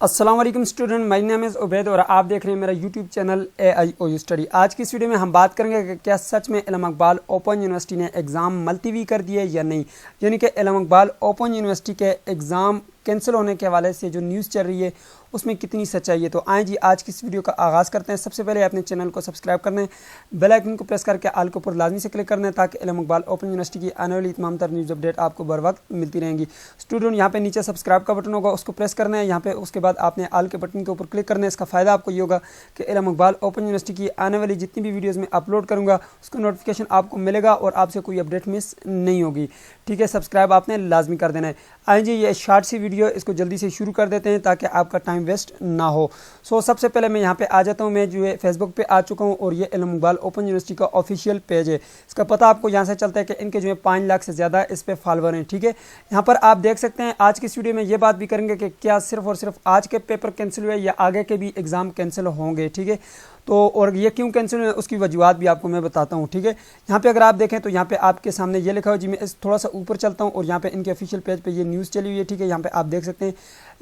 अस्सलाम वालेकुम student, my name is Ubaid और आप देख रहे हैं मेरा यूट्यूब चैनल AIOU स्टडी। आज की इस वीडियो में हम बात करेंगे कि क्या सच में इल्म इकबाल ओपन यूनिवर्सिटी ने एग्ज़ाम मुलतवी कर दिए या नहीं, यानी कि इल्म इकबाल ओपन यूनिवर्सिटी के एग्ज़ाम कैंसिल होने के हवाले से जो न्यूज़ चल रही है उसमें कितनी सच्चाई है। तो आएँ जी आज की इस वीडियो का आगाज़ करते हैं। सबसे पहले अपने चैनल को सब्सक्राइब करना है, बेल आइकन को प्रेस करके आल के ऊपर लाजमी से क्लिक करना है ताकि इल्म इकबाल ओपन यूनिवर्सिटी की आने वाली तमाम तर न्यूज़ अपडेट आपको बर वक्त मिलती रहेंगी। स्टूडेंट यहाँ पे नीचे सब्सक्राइब का बटन होगा, उसको प्रेस करना है। यहाँ पे उसके बाद आपने आल के बटन के ऊपर क्लिक करना है। इसका फ़ायदा आपको ये होगा कि इल्म इकबाल ओपन यूनिवर्सिटी की आने वाली जितनी भी वीडियोज़ में अपलोड करूँगा उसका नोटिफिकेशन आपको मिलेगा और आपसे कोई अपडेट मिस नहीं होगी। ठीक है, सब्सक्राइब आपने लाजमी कर देना है। आइए जी ये शॉर्ट सी वीडियो इसको जल्दी से शुरू कर देते हैं ताकि आपका टाइम वेस्ट ना हो। सबसे पहले मैं यहाँ पे आ जाता हूँ। मैं जो है फेसबुक पे आ चुका हूँ और ये इल्म इकबाल ओपन यूनिवर्सिटी का ऑफिशियल पेज है। इसका पता आपको यहाँ से चलता है कि इनके जो है 5 लाख से ज़्यादा इस पे फॉलोवर हैं। ठीक है, यहाँ पर आप देख सकते हैं। आज की इस वीडियो में ये बात भी करेंगे कि क्या सिर्फ और सिर्फ आज के पेपर कैंसिल हुए या आगे के भी एग्ज़ाम कैंसिल होंगे। ठीक है, तो और ये क्यों कैंसिल हुए उसकी वजूहत भी आपको मैं बताता हूँ। ठीक है, यहाँ पे अगर आप देखें तो यहाँ पे आपके सामने ये लिखा हुआ जी। मैं थोड़ा सा ऊपर चलता हूँ और यहाँ पे इनके ऑफिशियल पेज पे ये न्यूज़ चली हुई है। ठीक है, यहाँ पे आप देख सकते हैं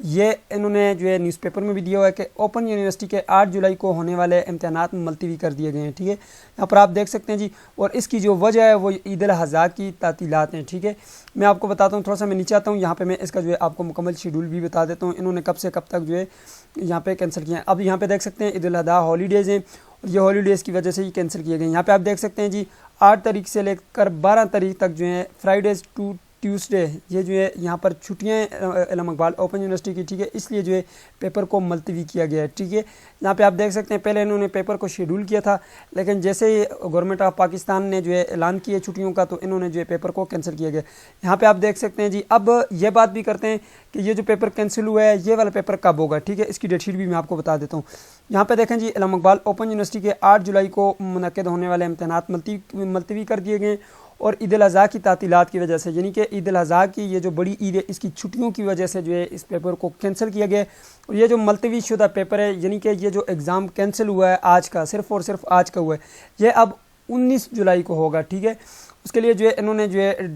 ये इन्होंने जो है न्यूज़पेपर में भी दिया हुआ है कि ओपन यूनिवर्सिटी के 8 जुलाई को होने वाले इम्तहानात मुलतवी कर दिए गए हैं। ठीक है, यहाँ पर आप देख सकते हैं जी। और इसकी जो वजह है वो ईद अल अज़हा की तातीलात हैं। ठीक है, मैं आपको बताता हूँ। थोड़ा सा मैं नीचे आता हूँ, यहाँ पे मैं इसका जो है आपको मुकम्मल शेड्यूल भी बता देता हूँ इन्होंने कब से कब तक जो है यहाँ पे कैंसिल किया है। अब यहाँ पे देख सकते हैं ईद अल अज़हा हॉलीडेज़ हैं और ये हॉलीडेज़ की वजह से ही कैंसिल किए गए। यहाँ पे आप देख सकते हैं जी 8 तारीख से लेकर 12 तारीख तक जो है फ्राइडेज़ टू ट्यूसडे ये जो है यहाँ पर छुट्टियाँ हैं इल्म इकबाल ओपन यूनिवर्सिटी की। ठीक है, इसलिए जो है पेपर को मुलतवी किया गया है। ठीक है, यहाँ पे आप देख सकते हैं पहले इन्होंने पेपर को शेड्यूल किया था, लेकिन जैसे ही गवर्नमेंट ऑफ पाकिस्तान ने जो है ऐलान किया छुट्टियों का तो इन्होंने जो है पेपर को कैंसिल किया गया। यहाँ पे आप देख सकते हैं जी। अब ये बात भी करते हैं कि ये जो पेपर कैंसिल हुआ है ये वाला पेपर कब होगा। ठीक है, इसकी डेट शीट भी मैं आपको बता देता हूँ। यहाँ पे देखें जी, इल्म इकबाल ओपन यूनिवर्सिटी के 8 जुलाई को मुनक्किद होने वाले इम्तहानात मुलतवी कर दिए गए और ईद अल अज़हा की तातीलात की वजह से, यानी कि ईद अल अज़हा की ये जो बड़ी ईद है इसकी छुट्टियों की वजह से जो है इस पेपर को कैंसिल किया गया। और ये जो मुलतवी शुदा पेपर है, यानी कि ये जो एग्ज़ाम कैंसिल हुआ है आज का, सिर्फ और सिर्फ आज का हुआ है, ये अब 19 जुलाई को होगा। ठीक है, उसके लिए जो है इन्होंने जो है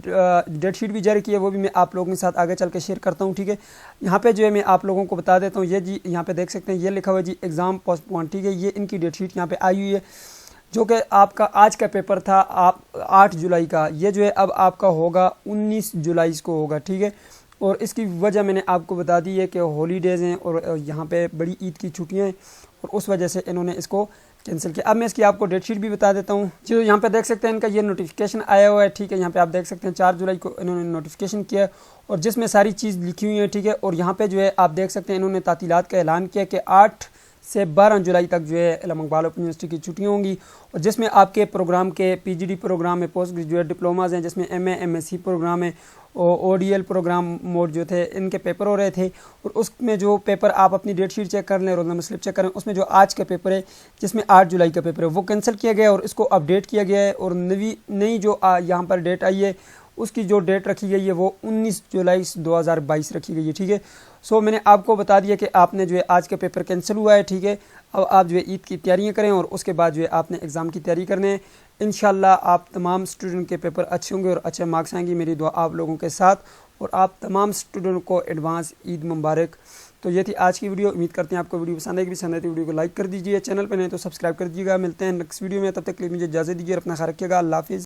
डेट शीट भी जारी की है, वो भी मैं आप लोगों के साथ आगे चल के शेयर करता हूँ। ठीक है, यहाँ पे जो है मैं आप लोगों को बता देता हूँ। ये जी यहाँ पे देख सकते हैं ये लिखा हुआ है जी एग्ज़ाम पोस्टपोन। ठीक है, ये इनकी डेट शीट यहाँ पे आई हुई है जो कि आपका आज का पेपर था आप 8 जुलाई का, ये जो है अब आपका होगा 19 जुलाई को होगा। ठीक है, और इसकी वजह मैंने आपको बता दी है कि हॉलीडेज़ हैं और यहाँ पे बड़ी ईद की छुट्टियाँ हैं और उस वजह से इन्होंने इसको कैंसिल किया। अब मैं इसकी आपको डेट शीट भी बता देता हूँ। जो यहाँ पे देख सकते हैं इनका ये नोटिफिकेशन आया हुआ है। ठीक है, यहाँ पे आप देख सकते हैं 4 जुलाई को इन्होंने नोटिफिकेशन किया और जिसमें सारी चीज़ लिखी हुई है। ठीक है, और यहाँ पे जो है आप देख सकते हैं इन्होंने तातीलात का ऐलान किया कि 8 से 12 जुलाई तक जो है इल्म इकबाल ओपन यूनिवर्सिटी की छुट्टियाँ होंगी और जिसमें आपके प्रोग्राम के PGD प्रोग्राम है, पोस्ट ग्रेजुएट डिप्लोमाज हैं, जिसमें MA MSc प्रोग्राम है और ODL प्रोग्राम मोड जो थे इनके पेपर हो रहे थे। और उसमें जो पेपर आप अपनी डेट शीट चेक कर लें, रोल नंबर स्लिप चेक करें, उसमें जो आज का पेपर है जिसमें 8 जुलाई का पेपर है वो कैंसिल किया गया और इसको अपडेट किया गया है और नई जो यहाँ पर डेट आई है उसकी जो डेट रखी गई है वो 19 जुलाई 2022 रखी गई है। ठीक है, मैंने आपको बता दिया कि आपने जो है आज का पेपर कैंसिल हुआ है। ठीक है, अब आप जो है ईद की तैयारियां करें और उसके बाद जो है आपने एग्ज़ाम की तैयारी करने हैं। इंशाल्लाह आप तमाम स्टूडेंट के पेपर अच्छे होंगे और अच्छे मार्क्स आएंगे। मेरी दुआ आप लोगों के साथ और आप तमाम स्टूडेंट को एडवांस ईद मुबारक। तो ये थी आज की वीडियो। उम्मीद करते हैं आपको वीडियो पसंद आएगी। पसंद आए तो वीडियो को लाइक कर दीजिए, चैनल पर नहीं तो सब्सक्राइब कर दीजिएगा। मिलते हैं नेक्स्ट वीडियो में, तब तक के लिए मुझे इजाज़त दीजिए और अपना ख्याल रखिएगा। अल्लाह हाफिज़।